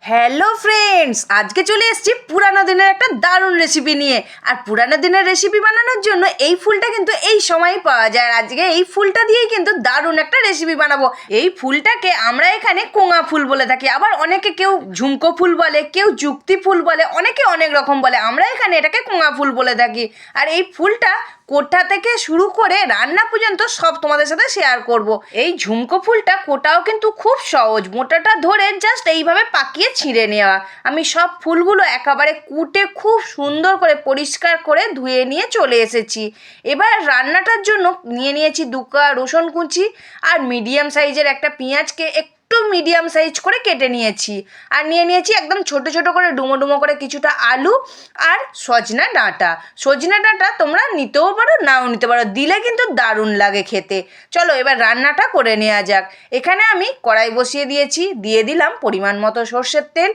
Hello friends, আজকে চলে এসেছি পুরানো দিনের একটা দারুণ রেসিপি নিয়ে। আর পুরানো দিনের রেসিপি বানানোর জন্য এই ফুলটা কিন্তু এই সময়ই পাওয়া যায়। আর আজকে এই ফুলটা দিয়েই কিন্তু দারুণ একটা রেসিপি বানাবো। এই ফুলটাকে আমরা এখানে কোঙা ফুল বলে থাকি, আবার অনেকে কেউ ঝুমকো ফুল বলে, কেউ যুক্তি ফুল বলে, অনেকে অনেক রকম বলে। আমরা এখানে এটাকে কোঙা ফুল বলে থাকি। আর এই ফুলটা কোটা থেকে শুরু করে রান্না পর্যন্ত সব তোমাদের সাথে শেয়ার করব। এই ঝুমকো ফুলটা কোটাও কিন্তু খুব সহজ, মোটাটা ধরে জাস্ট এইভাবে পাকিয়ে ছিঁড়ে নেওয়া। আমি সব ফুলগুলো একেবারে কুটে খুব সুন্দর করে পরিষ্কার করে ধুয়ে নিয়ে চলে এসেছি। এবার রান্নাটার জন্য নিয়েছি 2 কোয়া রসুন কুচি আর মিডিয়াম সাইজের একটা পেঁয়াজকে একটু মিডিয়াম সাইজ করে কেটে নিয়েছি। আর নিয়েছি একদম ছোট ছোট করে ডুমো ডুমো করে কিছুটা আলু আর সজনা ডাঁটা তোমরা নিতেও পারো, নাও নিতে পারো, দিলে কিন্তু দারুণ লাগে খেতে। চলো এবার রান্নাটা করে নেওয়া যাক। এখানে আমি কড়াই বসিয়ে দিয়েছি, দিয়ে দিলাম পরিমাণ মতো সর্ষের তেল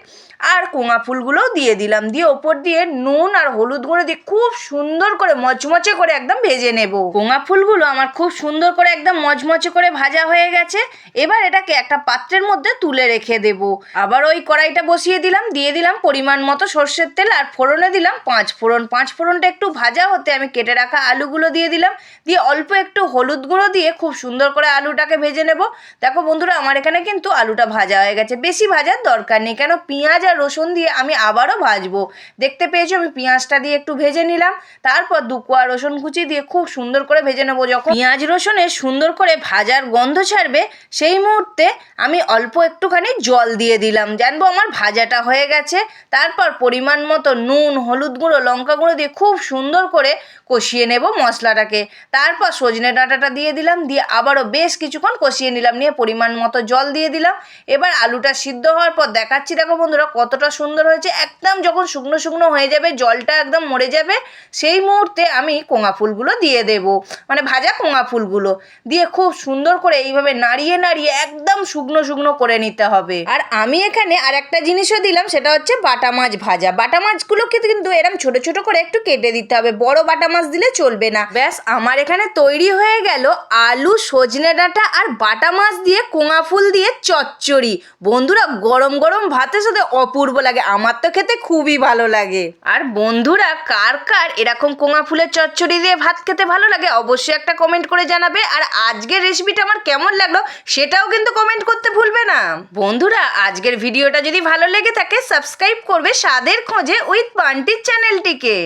আর কোঙা ফুলগুলোও দিয়ে দিলাম, দিয়ে ওপর দিয়ে নুন আর হলুদ গুঁড়ো দিয়ে খুব সুন্দর করে মচমচে করে একদম ভেজে নেব। কোঙা ফুলগুলো আমার খুব সুন্দর করে একদম মচমচে করে ভাজা হয়ে গেছে। এবার এটাকে একটা পাত্রের মধ্যে তুলে রেখে দেব। আবার ওই কড়াইটা বসিয়ে দিলাম, দিয়ে দিলাম পরিমাণ মতো সর্ষের তেল আর ফোড়নে দিলাম 5 ফোড়ন। 5 ফোড়নটা একটু ভাজা হতে আমি কেটে রাখা আলুগুলো দিয়ে দিলাম, দিয়ে অল্প একটু হলুদ গুঁড়ো দিয়ে খুব সুন্দর করে আলুটাকে ভেজে নেব। দেখো বন্ধুরা, আমার এখানে কিন্তু আলুটা ভাজা হয়ে গেছে, বেশি ভাজার দরকার নেই, কেন পেঁয়াজ আর রসুন দিয়ে আমি আবারও ভাজবো। দেখতে পেয়েছো আমি পেঁয়াজটা দিয়ে একটু ভেজে নিলাম, তারপর 2 কোয়া রসুন কুচি দিয়ে খুব সুন্দর করে ভেজে নেবো। যখন পেঁয়াজ রসুনের সুন্দর করে ভাজার গন্ধ ছাড়বে সেই মুহূর্তে আমি অল্প একটুখানি জল দিয়ে দিলাম, জানবো আমার ভাজাটা হয়ে গেছে। তারপর পরিমাণ মতো নুন, হলুদ গুঁড়ো, লঙ্কা গুঁড়ো দিয়ে খুব সুন্দর করে কষিয়ে নেব মশলাটাকে। তারপর সজনে ডাঁটাটা দিয়ে দিলাম, দিয়ে আবারও বেশ কিছুক্ষণ কষিয়ে নিলাম, নিয়ে পরিমাণ মতো জল দিয়ে দিলাম। এবার আলুটা সিদ্ধ হওয়ার পর দেখাচ্ছি, দেখো বন্ধুরা কতটা সুন্দর হয়েছে। একদম যখন শুকনো শুকনো হয়ে যাবে, জলটা একদম মরে যাবে, সেই মুহূর্তে আমি কোঙা ফুলগুলো দিয়ে দেব, মানে ভাজা কোঙা ফুলগুলো দিয়ে খুব সুন্দর করে এইভাবে নাড়িয়ে নাড়িয়ে একদম শুকনো শুকনো করে নিতে হবে। আর আমি এখানে আর একটা জিনিসও দিলাম, সেটা হচ্ছে বাটা মাছ ভাজা। বাটা মাছগুলোকে কিন্তু এরকম ছোট ছোট করে একটু কেটে দিতে হবে, বড় বাটা মাছ দিলে চলবে না। ব্যাস আমার এখানে তৈরি হয়ে গেল আলু, সজনে ডাঁটা আর বাটা মাছ দিয়ে কোঙা ফুল দিয়ে চচ্চড়ি। বন্ধুরা গরম গরম ভাতের সাথে অপূর্ব লাগে, আমার তো খেতে খুবই ভালো লাগে। আর বন্ধুরা কার কার এরকম কোঙা ফুলের চচ্চড়ি দিয়ে ভাত খেতে ভালো লাগে অবশ্যই একটা কমেন্ট করে জানাবে। আর আজকের রেসিপিটা আমার কেমন লাগলো সেটাও কিন্তু কমেন্ট করতে ভুলবে না। বন্ধুরা আজকের ভিডিওটা যদি ভালো লেগে থাকে সাবস্ক্রাইব করবে স্বাদের খোঁজে উইথ বান্টির চ্যানেলটিকে।